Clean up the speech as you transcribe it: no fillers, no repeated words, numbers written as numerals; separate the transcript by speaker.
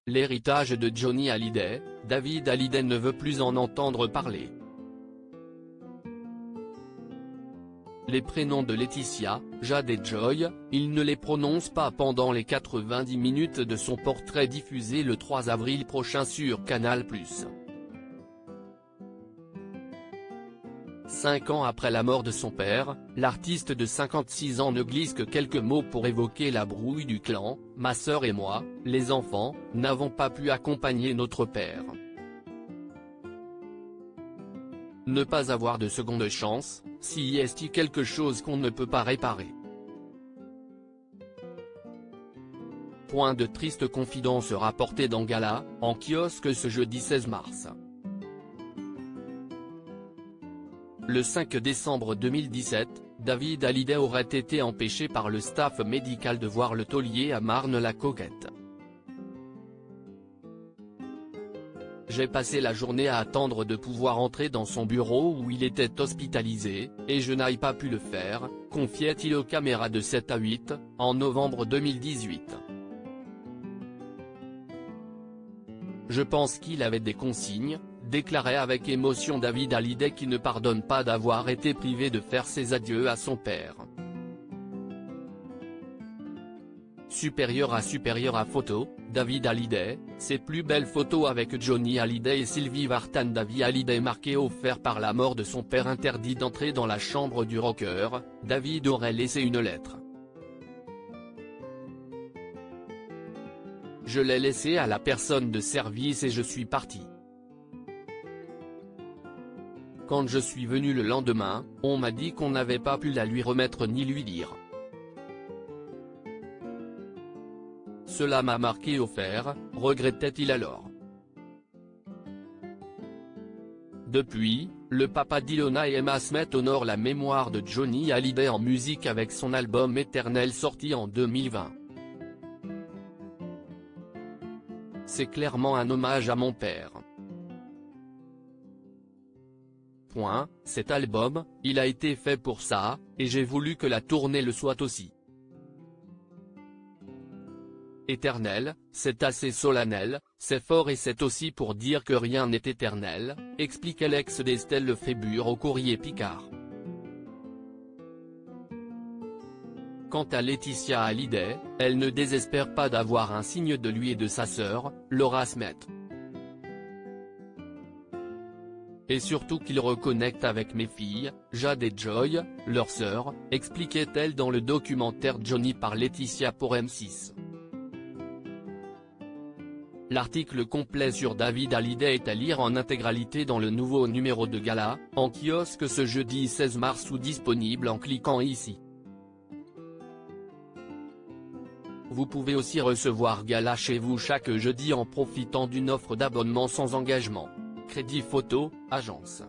Speaker 1: l'héritage de Johnny Hallyday, David Hallyday ne veut plus en entendre parler. Les prénoms de Laetitia, Jade et Joy, il ne les prononce pas pendant les 90 minutes de son portrait diffusé le 3 avril prochain sur Canal+. 5 ans après la mort de son père, l'artiste de 56 ans ne glisse que quelques mots pour évoquer la brouille du clan. « Ma sœur et moi, les enfants, n'avons pas pu accompagner notre père. Ne pas avoir de seconde chance, si est-il quelque chose qu'on ne peut pas réparer. » Point de triste confidence rapportée dans Gala, en kiosque ce jeudi 16 mars. Le 5 décembre 2017, David Hallyday aurait été empêché par le staff médical de voir le taulier à Marne-la-Coquette. J'ai passé la journée à attendre de pouvoir entrer dans son bureau où il était hospitalisé, et je n'ai pas pu le faire, confiait-il aux caméras de 7 à 8, en novembre 2018. Je pense qu'il avait des consignes, déclarait avec émotion David Hallyday qui ne pardonne pas d'avoir été privé de faire ses adieux à son père. Supérieur à photo, David Hallyday, ses plus belles photos avec Johnny Hallyday et Sylvie Vartan. David Hallyday marqué offert par la mort de son père. Interdit d'entrer dans la chambre du rocker, David aurait laissé une lettre. Je l'ai laissé à la personne de service et je suis parti. Quand je suis venu le lendemain, on m'a dit qu'on n'avait pas pu la lui remettre ni lui dire. Cela m'a marqué au fer, regrettait-il alors. Depuis, le papa d'Ilona et Emma Smith honore la mémoire de Johnny Hallyday en musique avec son album Éternel sorti en 2020. C'est clairement un hommage à mon père. Cet album, il a été fait pour ça, et j'ai voulu que la tournée le soit aussi. Éternel, c'est assez solennel, c'est fort et c'est aussi pour dire que rien n'est éternel, expliquait l'ex d'Estelle Lefébure au Courrier Picard. Quant à Laetitia Hallyday, elle ne désespère pas d'avoir un signe de lui et de sa sœur, Laura Smith. Et surtout qu'il reconnecte avec mes filles, Jade et Joy, leur sœur, expliquait-elle dans le documentaire Johnny par Laetitia pour M6. L'article complet sur David Hallyday est à lire en intégralité dans le nouveau numéro de Gala, en kiosque ce jeudi 16 mars ou disponible en cliquant ici. Vous pouvez aussi recevoir Gala chez vous chaque jeudi en profitant d'une offre d'abonnement sans engagement. Crédit Photo, agence.